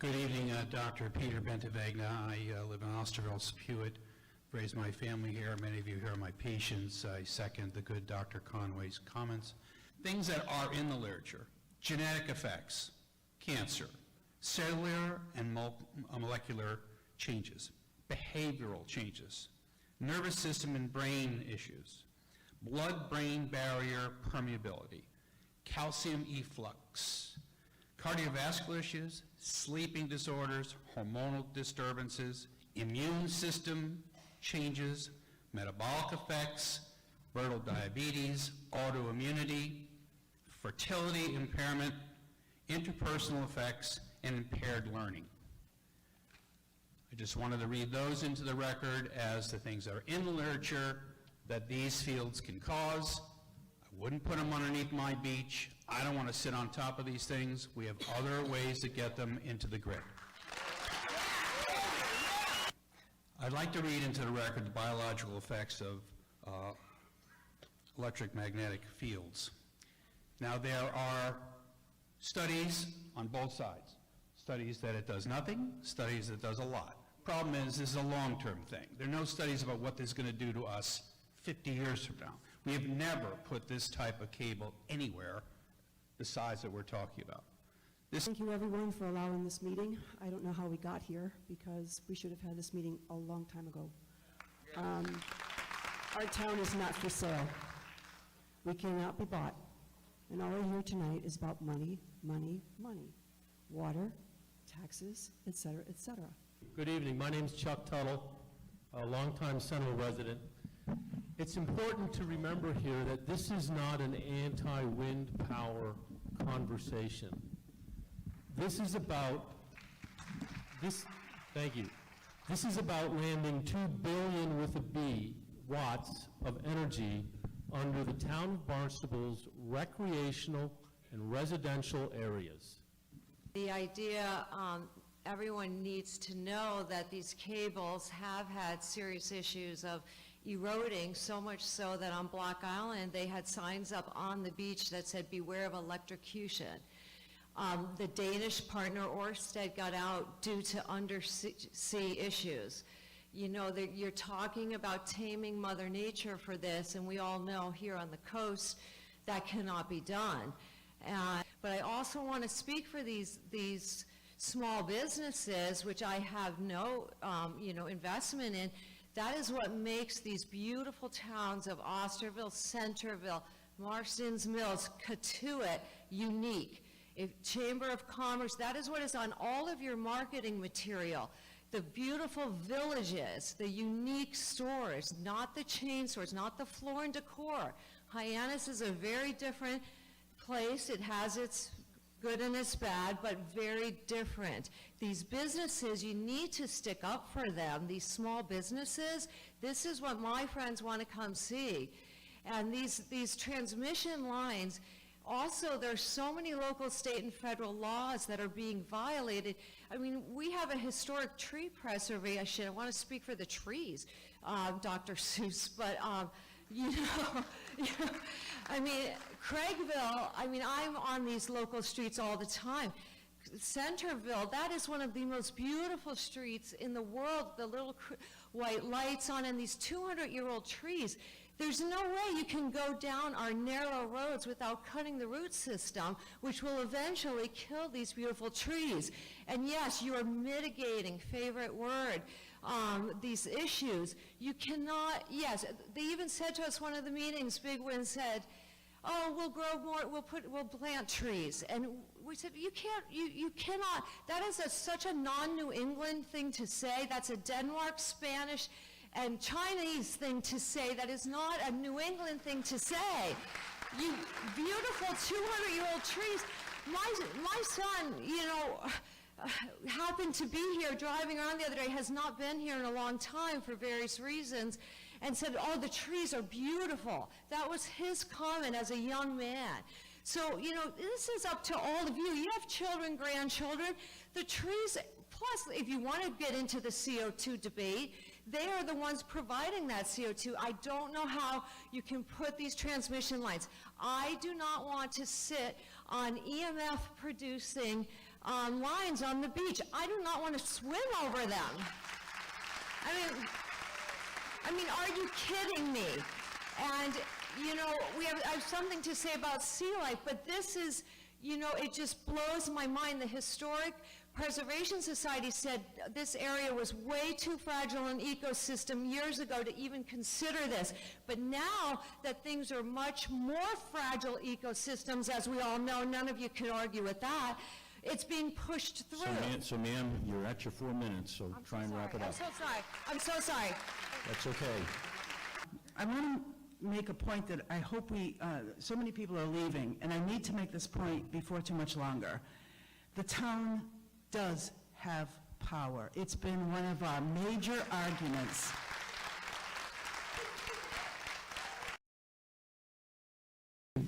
Good evening, Dr. Peter Bentavegna. I live in Osterville, Sepuit. Raised my family here. Many of you here are my patients. I second the good Dr. Conway's comments. Things that are in the literature: genetic effects, cancer, cellular and molecular changes, behavioral changes, nervous system and brain issues, blood-brain barrier permeability, calcium efflux, cardiovascular issues, sleeping disorders, hormonal disturbances, immune system changes, metabolic effects, brittle diabetes, autoimmunity, fertility impairment, interpersonal effects, and impaired learning. I just wanted to read those into the record as the things that are in the literature that these fields can cause. I wouldn't put them underneath my beach. I don't want to sit on top of these things. We have other ways to get them into the grid. I'd like to read into the record the biological effects of electromagnetic fields. Now, there are studies on both sides. Studies that it does nothing, studies that it does a lot. Problem is, this is a long-term thing. There are no studies about what this is going to do to us 50 years from now. We have never put this type of cable anywhere the size that we're talking about. Thank you, everyone, for allowing this meeting. I don't know how we got here, because we should have had this meeting a long time ago. Our town is not for sale. We cannot be bought. And all we're here tonight is about money, money, money. Water, taxes, et cetera, et cetera. Good evening. My name is Chuck Tuttle, a longtime Central resident. It's important to remember here that this is not an anti-wind power conversation. This is about thank you. This is about landing 2 billion with a B watts of energy under the town of Barnstable's recreational and residential areas. The idea, everyone needs to know that these cables have had serious issues of eroding, so much so that on Block Island they had signs up on the beach that said, "Beware of electrocution." The Danish partner Ørsted got out due to undersea issues. You know, you're talking about taming Mother Nature for this, and we all know here on the coast that cannot be done. But I also want to speak for these small businesses, which I have no investment in. That is what makes these beautiful towns of Osterville, Centerville, Marston's Mills, Cotuit unique. Chamber of Commerce, that is what is on all of your marketing material. The beautiful villages, the unique stores, not the chain stores, not the Floor and Decor. HYANNIS is a very different place. It has its good and its bad, but very different. These businesses, you need to stick up for them. These small businesses, this is what my friends want to come see. And these transmission lines, also, there's so many local, state, and federal laws that are being violated. I mean, we have a historic tree preservation. I want to speak for the trees, Dr. Seuss, but I mean, Craigville, I mean, I'm on these local streets all the time. Centerville, that is one of the most beautiful streets in the world, the little white lights on, and these 200-year-old trees. There's no way you can go down our narrow roads without cutting the root system, which will eventually kill these beautiful trees. And yes, you are mitigating, favorite word, these issues. You cannot, yes, they even said to us one of the meetings, Big Wind said, "Oh, we'll grow more, we'll plant trees." And we said, you cannot, that is such a non-New England thing to say. That's a Denmark, Spanish, and Chinese thing to say. That is not a New England thing to say. You beautiful 200-year-old trees. My son, you know, happened to be here driving around the other day, has not been here in a long time for various reasons, and said, "Oh, the trees are beautiful." That was his comment as a young man. So, you know, this is up to all of you. You have children, grandchildren. The trees, plus, if you want to get into the CO2 debate, they are the ones providing that CO2. I don't know how you can put these transmission lines. I do not want to sit on EMF producing lines on the beach. I do not want to swim over them. I mean, are you kidding me? And, you know, I have something to say about sea life, but this is, you know, it just blows my mind. The Historic Preservation Society said this area was way too fragile an ecosystem years ago to even consider this. But now that things are much more fragile ecosystems, as we all know, none of you can argue with that, it's being pushed through. So ma'am, you're at your 4 minutes, so try and wrap it up. I'm so sorry. I'm so sorry. That's okay. I want to make a point that I hope so many people are leaving, and I need to make this point before too much longer. The town does have power. It's been one of our major arguments.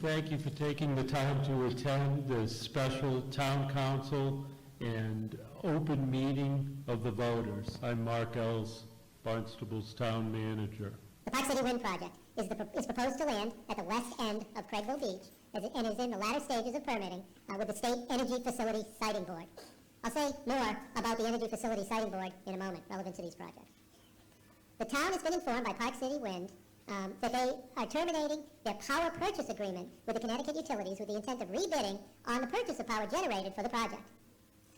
Thank you for taking the time to attend this special town council and open meeting of the voters. I'm Mark Ells, Barnstable's town manager. The Park City Wind Project is proposed to land at the west end of Craigville Beach and is in the latter stages of permitting with the State Energy Facility Siting Board. I'll say more about the Energy Facility Siting Board in a moment, relevant to these projects. The town has been informed by Park City Wind that they are terminating their power purchase agreement with the Connecticut utilities with the intent of rebidding on the purchase of power generated for the project.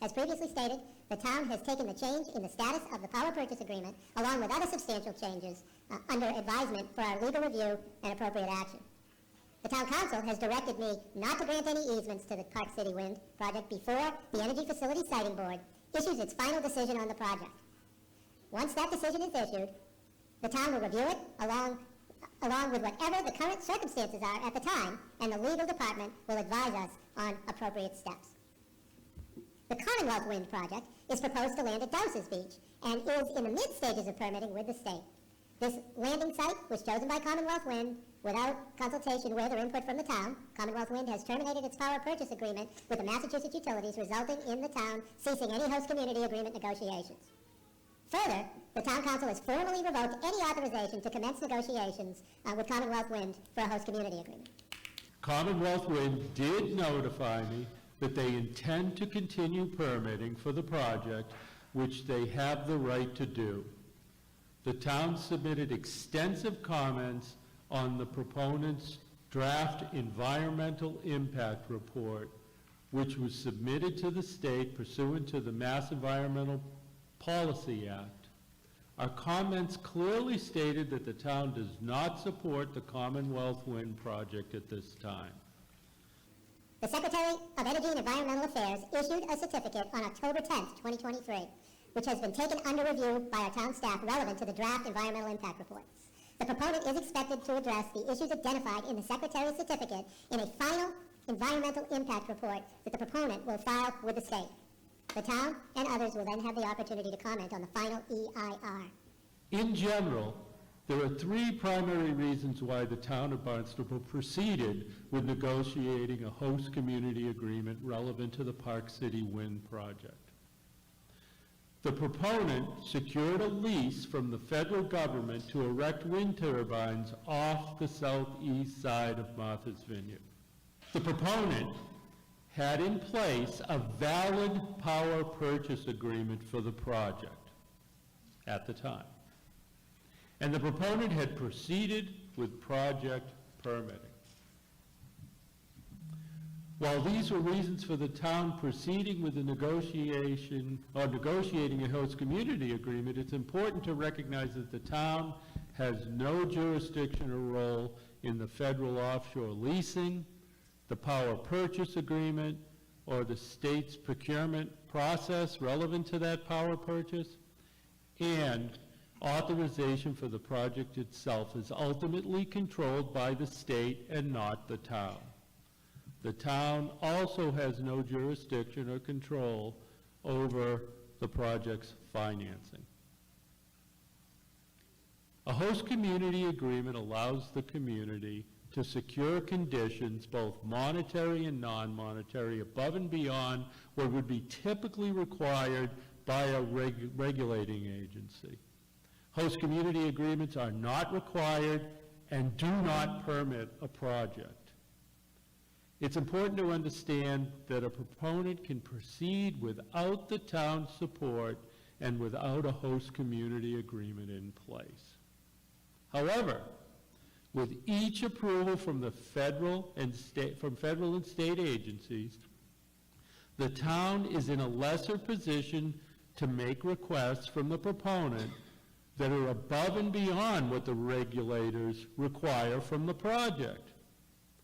As previously stated, the town has taken the change in the status of the power purchase agreement, along with other substantial changes, under advisement for our legal review and appropriate action. The town council has directed me not to grant any easements to the Park City Wind project before the Energy Facility Siting Board issues its final decision on the project. Once that decision is issued, the town will review it along with whatever the current circumstances are at the time, and the legal department will advise us on appropriate steps. The Commonwealth Wind project is proposed to land at Dowses Beach and is in the mid-stages of permitting with the state. This landing site was chosen by Commonwealth Wind without consultation with or input from the town. Commonwealth Wind has terminated its power purchase agreement with the Massachusetts utilities, resulting in the town ceasing any host community agreement negotiations. Further, the town council has formally revoked any authorization to commence negotiations with Commonwealth Wind for a host community agreement. Commonwealth Wind did notify me that they intend to continue permitting for the project, which they have the right to do. The town submitted extensive comments on the proponent's draft environmental impact report, which was submitted to the state pursuant to the Mass Environmental Policy Act. Our comments clearly stated that the town does not support the Commonwealth Wind project at this time. The Secretary of Energy and Environmental Affairs issued a certificate on October 10th, 2023, which has been taken under review by our town staff relevant to the draft environmental impact report. The proponent is expected to address the issues identified in the Secretary's certificate in a final environmental impact report that the proponent will file with the state. The town and others will then have the opportunity to comment on the final EIR. In general, there are three primary reasons why the town of Barnstable proceeded with negotiating a host community agreement relevant to the Park City Wind project. The proponent secured a lease from the federal government to erect wind turbines off the southeast side of Martha's Vineyard. The proponent had in place a valid power purchase agreement for the project at the time. And the proponent had proceeded with project permitting. While these were reasons for the town proceeding with the negotiating a host community agreement, it's important to recognize that the town has no jurisdiction or role in the federal offshore leasing, the power purchase agreement, or the state's procurement process relevant to that power purchase, and authorization for the project itself is ultimately controlled by the state and not the town. The town also has no jurisdiction or control over the project's financing. A host community agreement allows the community to secure conditions, both monetary and non-monetary, above and beyond what would be typically required by a regulating agency. Host community agreements are not required and do not permit a project. It's important to understand that a proponent can proceed without the town's support and without a host community agreement in place. However, with each approval from the federal and state agencies, the town is in a lesser position to make requests from the proponent that are above and beyond what the regulators require from the project.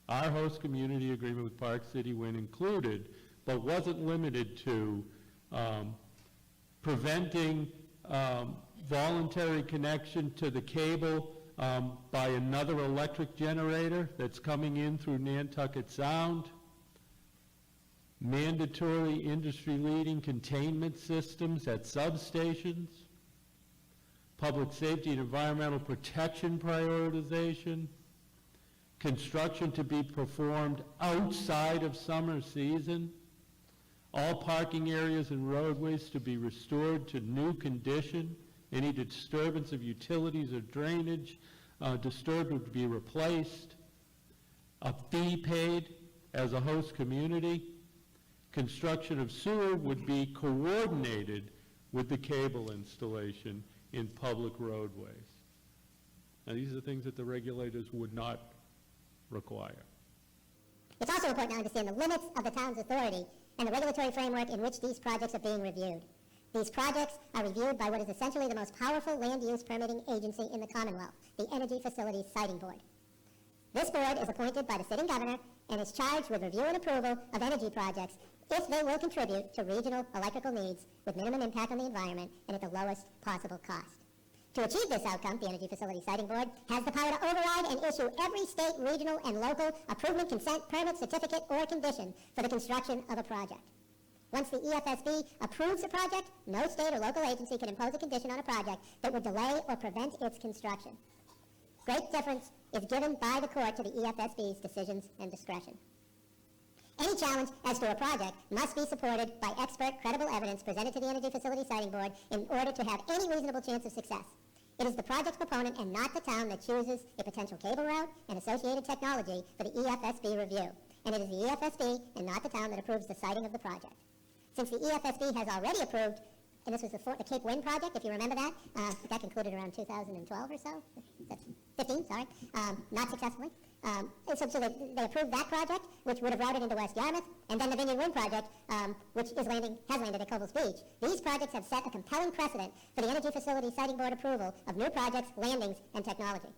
Our host community agreement with Park City Wind included, but wasn't limited to, preventing voluntary connection to the cable by another electric generator that's coming in through Nantucket Sound, mandatory industry-leading containment systems at substations, public safety and environmental protection prioritization, construction to be performed outside of summer season, all parking areas and roadways to be restored to new condition, any disturbance of utilities or drainage disturbed would be replaced, a fee paid as a host community, construction of sewer would be coordinated with the cable installation in public roadways. Now, these are things that the regulators would not require. It's also important to understand the limits of the town's authority and the regulatory framework in which these projects are being reviewed. These projects are reviewed by what is essentially the most powerful land use permitting agency in the Commonwealth, the Energy Facilities Siting Board. This board is appointed by the sitting governor and is charged with review and approval of energy projects if they will contribute to regional electrical needs with minimum impact on the environment and at the lowest possible cost. To achieve this outcome, the Energy Facilities Siting Board has the power to override and issue every state, regional, and local approval, consent, permit, certificate, or condition for the construction of a project. Once the EFSB approves a project, no state or local agency can impose a condition on a project that would delay or prevent its construction. Great deference is given by the court to the EFSB's decisions and discretion. Any challenge as to a project must be supported by expert, credible evidence presented to the Energy Facilities Siting Board in order to have any reasonable chance of success. It is the project's proponent and not the town that chooses a potential cable route and associated technology for the EFSB review. And it is the EFSB and not the town that approves the siting of the project. Since the EFSB has already approved, and this was the Cape Wind project, if you remember that, that concluded around 2012 or so, that's 15, sorry, not successfully. So they approved that project, which would have routed into West Yarmouth, and then the Vineyard Wind project, which has landed at Cobbles Beach. These projects have set a compelling precedent for the Energy Facilities Siting Board approval of new projects, landings, and technology.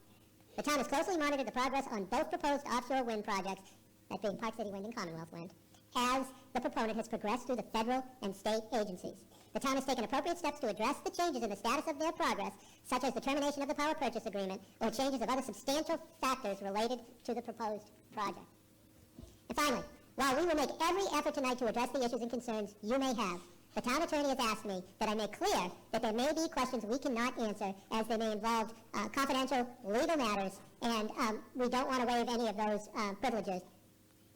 The town has closely monitored the progress on both proposed offshore wind projects, that being Park City Wind and Commonwealth Wind, as the proponent has progressed through the federal and state agencies. The town has taken appropriate steps to address the changes in the status of their progress, such as the termination of the power purchase agreement or changes of other substantial factors related to the proposed project. And finally, while we will make every effort tonight to address the issues and concerns you may have, the town attorney has asked me that I make clear that there may be questions we cannot answer as they may involve confidential legal matters, and we don't want to waive any of those privileges.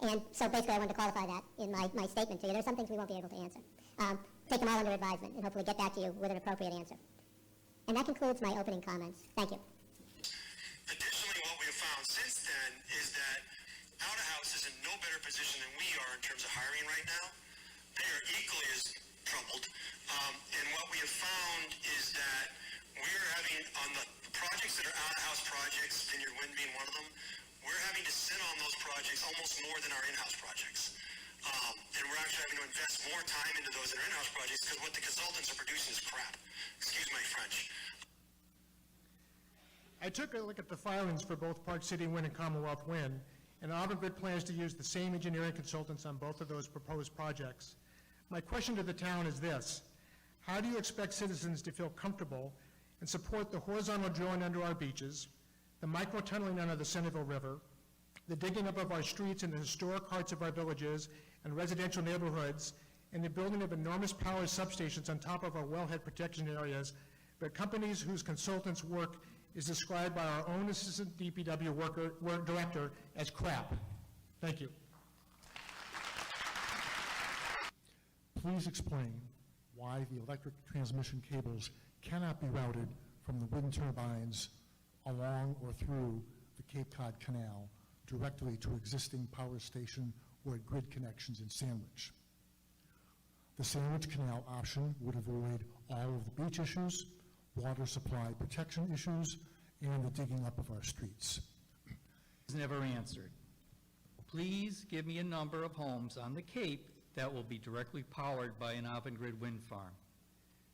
And so basically I wanted to qualify that in my statement to you. There's some things we won't be able to answer. Take them all under advisement and hopefully get back to you with an appropriate answer. And that concludes my opening comments. Thank you. Additionally, what we have found since then is that Out-of-House is in no better position than we are in terms of hiring right now. They are equally as troubled. And what we have found is that we're having, on the projects that are Out-of-House projects, Vineyard Wind being one of them, we're having to sit on those projects almost more than our in-house projects. And we're actually having to invest more time into those that are in-house projects because what the consultants are producing is crap. Excuse my French. I took a look at the filings for both Park City Wind and Commonwealth Wind, and Avangrid plans to use the same engineering consultants on both of those proposed projects. My question to the town is this: how do you expect citizens to feel comfortable and support the horizontal drilling under our beaches, the micro-tunneling under the Centerville River, the digging up of our streets in the historic hearts of our villages and residential neighborhoods, and the building of enormous power substations on top of our wellhead protection areas, but companies whose consultants' work is described by our own assistant DPW director as crap? Thank you. Please explain why the electric transmission cables cannot be routed from the wind turbines along or through the Cape Cod Canal directly to existing power station were grid connections in Sandwich. The Sandwich Canal option would avoid all of the beach issues, water supply protection issues, and the digging up of our streets. Was never answered. Please give me a number of homes on the Cape that will be directly powered by an Avangrid wind farm.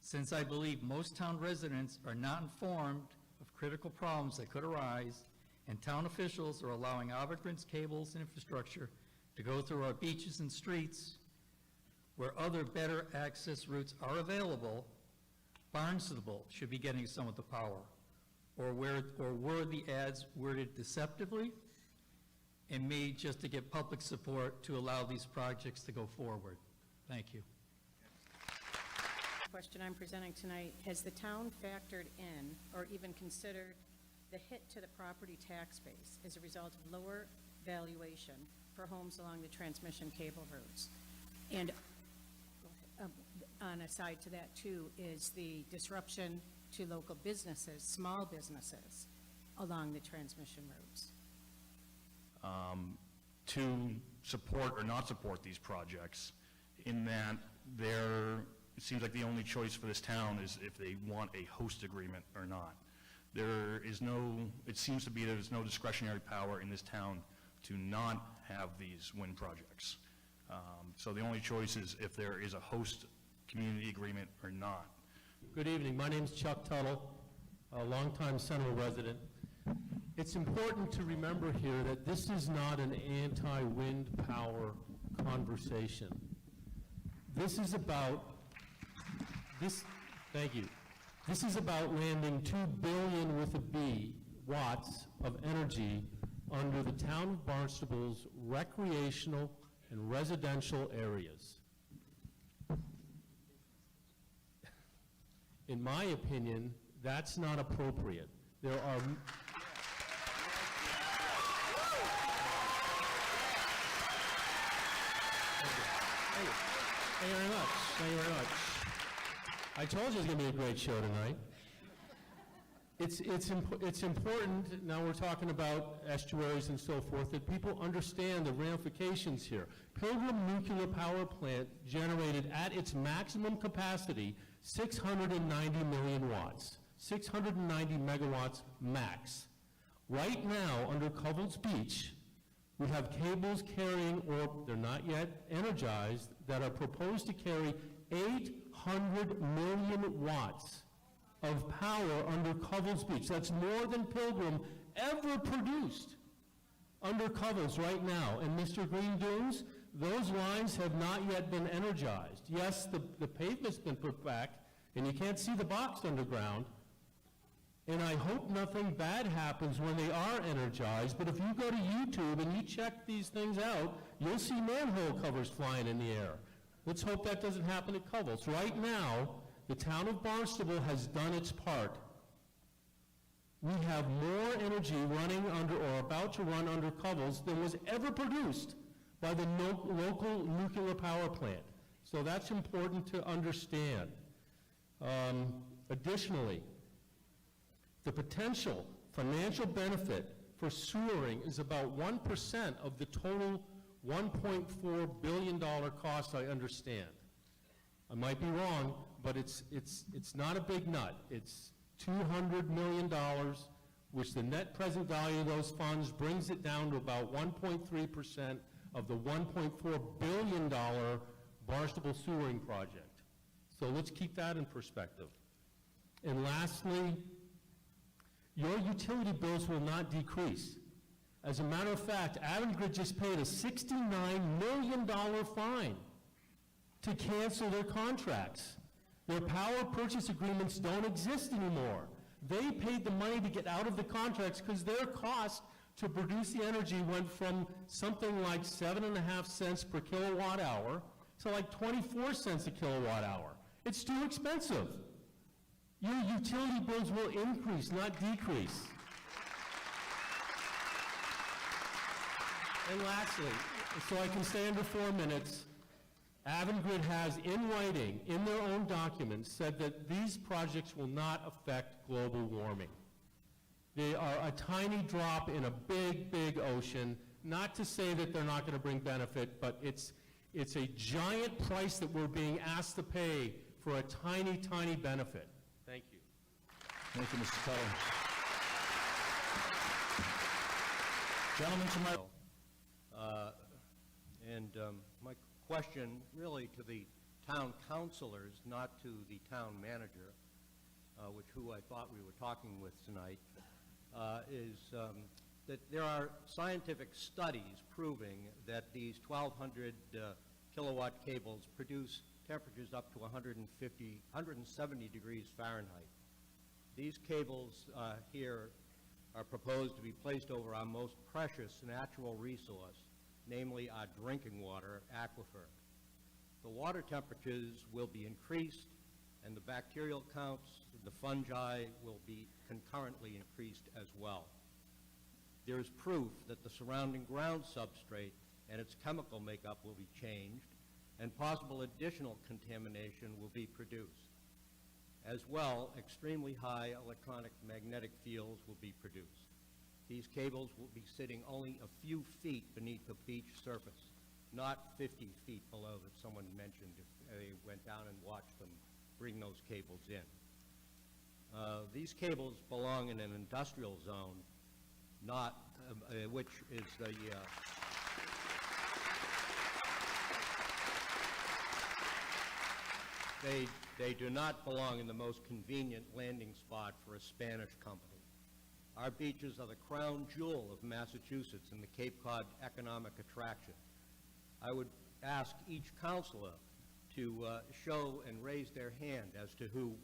Since I believe most town residents are not informed of critical problems that could arise, and town officials are allowing Avangrid's cables and infrastructure to go through our beaches and streets where other better access routes are available, Barnstable should be getting some of the power. Or were the ads worded deceptively and made just to get public support to allow these projects to go forward? Thank you. The question I'm presenting tonight, has the town factored in or even considered the hit to the property tax base as a result of lower valuation for homes along the transmission cable routes? And on a side to that too is the disruption to local businesses, small businesses along the transmission routes. To support or not support these projects, in that it seems like the only choice for this town is if they want a host agreement or not. It seems to be there's no discretionary power in this town to not have these wind projects. So the only choice is if there is a host community agreement or not. Good evening. My name is Chuck Tuttle, a longtime Central resident. It's important to remember here that this is not an anti-wind power conversation. This is about thank you. This is about landing 2 billion with a B watts of energy under the town of Barnstable's recreational and residential areas. In my opinion, that's not appropriate. There are... Thank you very much. Thank you very much. I told you it was going to be a great show tonight. It's important, now we're talking about estuaries and so forth, that people understand the ramifications here. Pilgrim Nuclear Power Plant generated at its maximum capacity 690 million watts, 690 megawatts max. Right now, under Covell's Beach, we have cables carrying, or they're not yet energized, that are proposed to carry 800 million watts of power under Covell's Beach. That's more than Pilgrim ever produced under Covell's right now. And Mr. Green Dunes, those lines have not yet been energized. Yes, the pavement's been put back, and you can't see the box underground. And I hope nothing bad happens when they are energized, but if you go to YouTube and you check these things out, you'll see manhole covers flying in the air. Let's hope that doesn't happen at Covell's. Right now, the town of Barnstable has done its part. We have more energy running under or about to run under Covell's than was ever produced by the local nuclear power plant. So that's important to understand. Additionally, the potential financial benefit for sewering is about 1% of the total $1.4 billion cost, I understand. I might be wrong, but it's not a big nut. It's $200 million, which the net present value of those funds brings it down to about 1.3% of the $1.4 billion Barnstable sewering project. So let's keep that in perspective. And lastly, your utility bills will not decrease. As a matter of fact, Avangrid just paid a $69 million fine to cancel their contracts. Their power purchase agreements don't exist anymore. They paid the money to get out of the contracts because their cost to produce the energy went from something like 7.5 cents per kilowatt hour to like 24 cents a kilowatt hour. It's too expensive. Your utility bills will increase, not decrease. And lastly, so I can stay under 4 minutes, Avangrid has in writing, in their own documents, said that these projects will not affect global warming. They are a tiny drop in a big, big ocean, not to say that they're not going to bring benefit, but it's a giant price that we're being asked to pay for a tiny, tiny benefit. Thank you. Thank you, Mr. Tuttle. Gentleman to my... My question really to the town councilors, not to the town manager, who I thought we were talking with tonight, is that there are scientific studies proving that these 1,200 kilowatt cables produce temperatures up to 170 degrees Fahrenheit. These cables here are proposed to be placed over our most precious natural resource, namely our drinking water aquifer. The water temperatures will be increased, and the bacterial counts, the fungi will be concurrently increased as well. There is proof that the surrounding ground substrate and its chemical makeup will be changed, and possible additional contamination will be produced. As well, extremely high electronic magnetic fields will be produced. These cables will be sitting only a few feet beneath the beach surface, not 50 feet below that someone mentioned if they went down and watched them bring those cables in. These cables belong in an industrial zone, not which is the they do not belong in the most convenient landing spot for a Spanish company. Our beaches are the crown jewel of Massachusetts and the Cape Cod economic attraction. I would ask each counselor to show and raise their hand as to who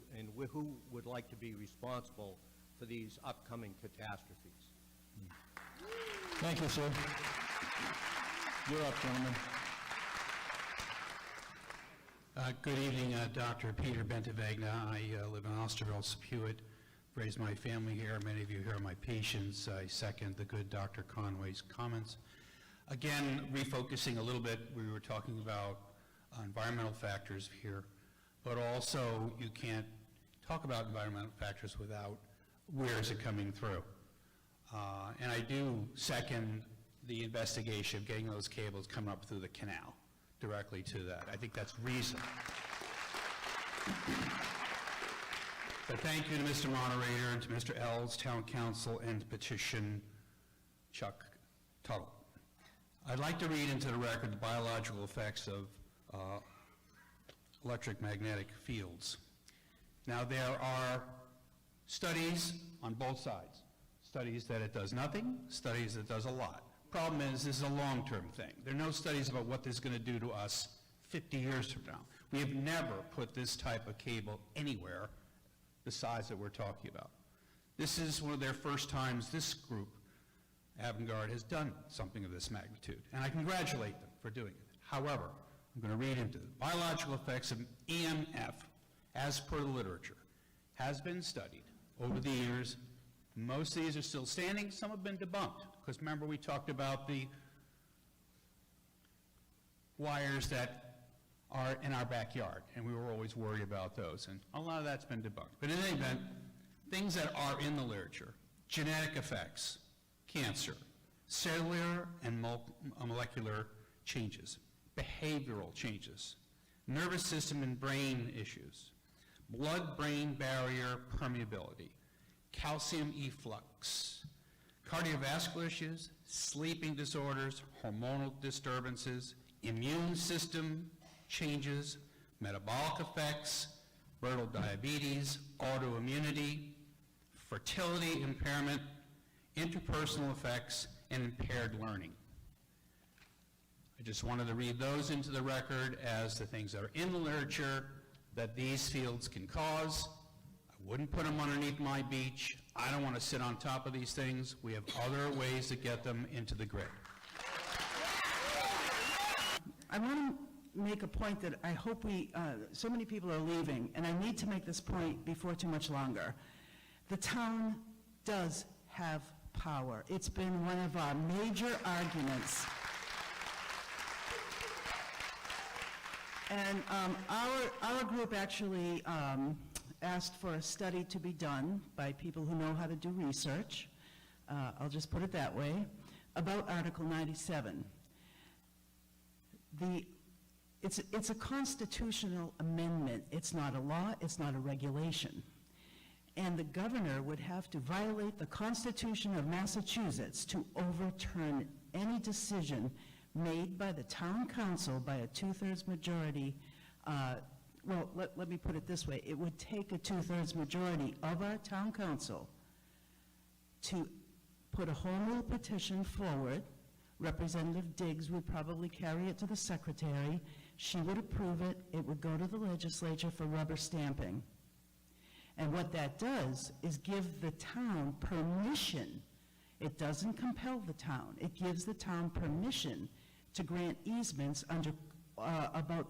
would like to be responsible for these upcoming catastrophes. Thank you, sir. You're up, gentlemen. Good evening, Dr. Peter Bentavegna. I live in Osterville, Sepuit. Raised my family here. Many of you here are my patients. I second the good Dr. Conway's comments. Again, refocusing a little bit, we were talking about environmental factors here, but also you can't talk about environmental factors without where is it coming through. And I do second the investigation of getting those cables coming up through the canal directly to that. I think that's reasonable. But thank you to Mr. Moderator and to Mr. Ells, Town Council, and to Petition Chuck Tuttle. I'd like to read into the record the biological effects of electromagnetic fields. Now, there are studies on both sides. Studies that it does nothing, studies that it does a lot. Problem is, this is a long-term thing. There are no studies about what this is going to do to us 50 years from now. We have never put this type of cable anywhere the size that we're talking about. This is one of their first times this group, Avangard, has done something of this magnitude, and I congratulate them for doing it. However, I'm going to read into the biological effects of EMF, as per the literature, has been studied over the years. Most of these are still standing. Some have been debunked, because remember we talked about the wires that are in our backyard, and we were always worried about those, and a lot of that's been debunked. But in any event, things that are in the literature: genetic effects, cancer, cellular and molecular changes, behavioral changes, nervous system and brain issues, blood-brain barrier permeability, calcium efflux, cardiovascular issues, sleeping disorders, hormonal disturbances, immune system changes, metabolic effects, brittle diabetes, autoimmunity, fertility impairment, interpersonal effects, and impaired learning. I just wanted to read those into the record as the things that are in the literature that these fields can cause. I wouldn't put them underneath my beach. I don't want to sit on top of these things. We have other ways to get them into the grid. I want to make a point that I hope so many people are leaving, and I need to make this point before too much longer. The town does have power. It's been one of our major arguments. And our group actually asked for a study to be done by people who know how to do research. I'll just put it that way. about Article 97. It's a constitutional amendment. It's not a law, it's not a regulation. And the governor would have to violate the Constitution of Massachusetts to overturn any decision made by the town council by a two-thirds majority. Well, let me put it this way. It would take a two-thirds majority of our town council to put a home rule petition forward. Representative Diggs would probably carry it to the secretary. She would approve it. It would go to the legislature for rubber stamping. And what that does is give the town permission. It doesn't compel the town. It gives the town permission to grant easements under about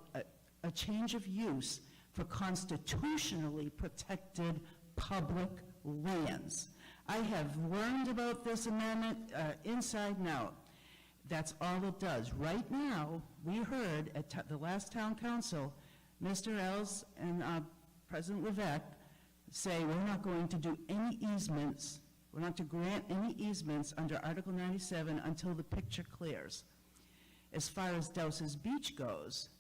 a change of use for constitutionally protected public lands. I have learned about this amendment inside and out. That's all it does. Right now, we heard at the last town council, Mr. Els and President Levesque say we're not going to do any easements, we're not to grant any easements under Article 97 until the picture clears. As far as Dowses Beach goes,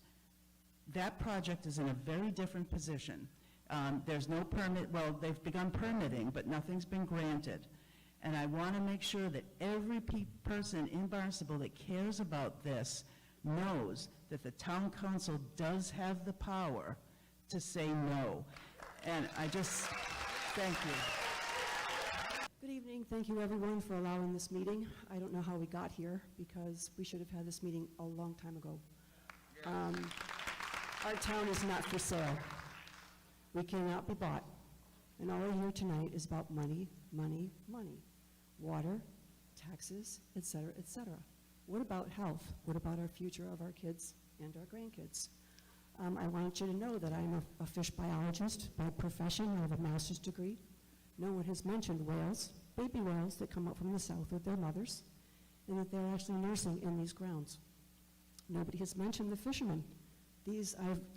that project is in a very different position. There's no permit, well, they've begun permitting, but nothing's been granted. And I want to make sure that every person in Barnstable that cares about this knows that the town council does have the power to say no. And I just, thank you. Good evening. Thank you, everyone, for allowing this meeting. I don't know how we got here, because we should have had this meeting a long time ago. Our town is not for sale. We cannot be bought. And all I hear tonight is about money, money, money. Water, taxes, et cetera, et cetera. What about health? What about our future of our kids and our grandkids? I want you to know that I'm a fish biologist by profession. I have a master's degree. No one has mentioned whales, baby whales that come up from the south with their mothers, and that they're actually nursing in these grounds. Nobody has mentioned the fishermen.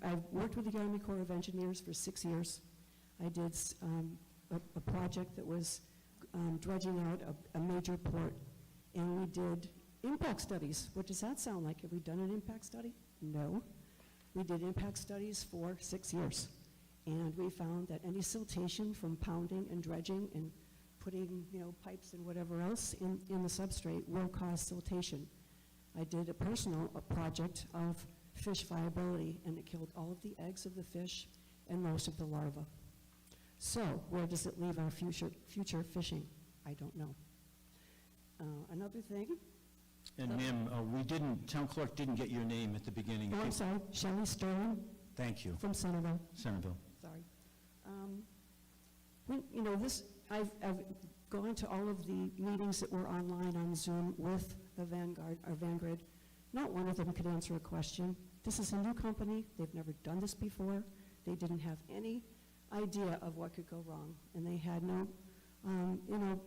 I've worked with the Army Corps of Engineers for 6 years. I did a project that was dredging out a major port, and we did impact studies. What does that sound like? Have we done an impact study? No. We did impact studies for 6 years, and we found that any siltation from pounding and dredging and putting, pipes and whatever else in the substrate will cause siltation. I did a project of fish viability, and it killed all of the eggs of the fish and most of the larvae. So where does it leave our future fishing? I don't know. Another thing. And ma'am, town clerk didn't get your name at the beginning. Oh, I'm sorry, Shelley Sterling. Thank you. From Centerville. Centerville. Sorry. I've gone to all of the meetings that were online on Zoom with the Vanguard. Not one of them could answer a question. This is a new company. They've never done this before. They didn't have any idea of what could go wrong, and they had no,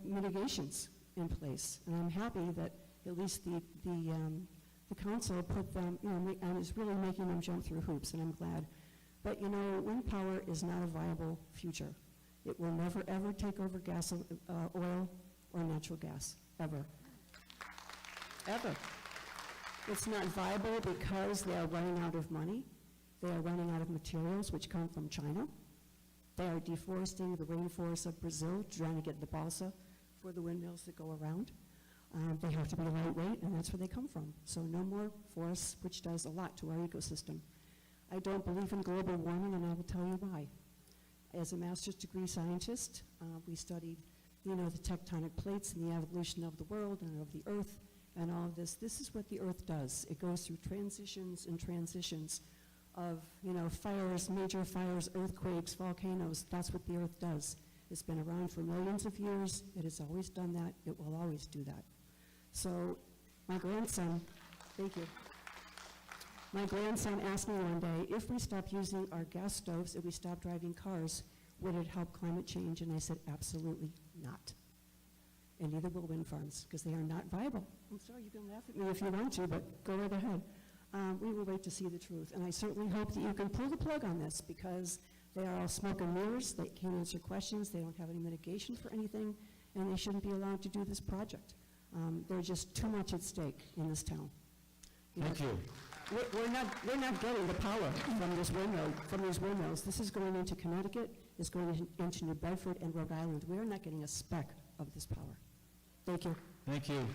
mitigations in place. And I'm happy that at least the council put them, and is really making them jump through hoops, and I'm glad. But wind power is not a viable future. It will never ever take over oil or natural gas, ever. Ever. It's not viable because they are running out of money. They are running out of materials which come from China. They are deforesting the rainforests of Brazil, trying to get the balsa for the windmills that go around. They have to be lightweight, and that's where they come from. So no more forests, which does a lot to our ecosystem. I don't believe in global warming, and I will tell you why. As a master's degree scientist, we studied, the tectonic plates and the evolution of the world and of the earth and all of this. This is what the earth does. It goes through transitions and transitions of, fires, major fires, earthquakes, volcanoes. That's what the earth does. It's been around for millions of years. It has always done that. It will always do that. So my grandson, thank you. My grandson asked me one day, if we stop using our gas stoves, if we stop driving cars, would it help climate change? And I said, absolutely not. And neither will wind farms, because they are not viable. I'm sorry, you can laugh at me if you want to, but go right ahead. We will wait to see the truth. And I certainly hope that you can pull the plug on this, because they are all smoke and mirrors. They can't answer questions. They don't have any mitigation for anything, and they shouldn't be allowed to do this project. There's just too much at stake in this town. Thank you. We're not getting the power from this windmill, from these windmills. This is going into Connecticut, it's going into New Bedford and Rhode Island. We are not getting a speck of this power. Thank you. Thank you.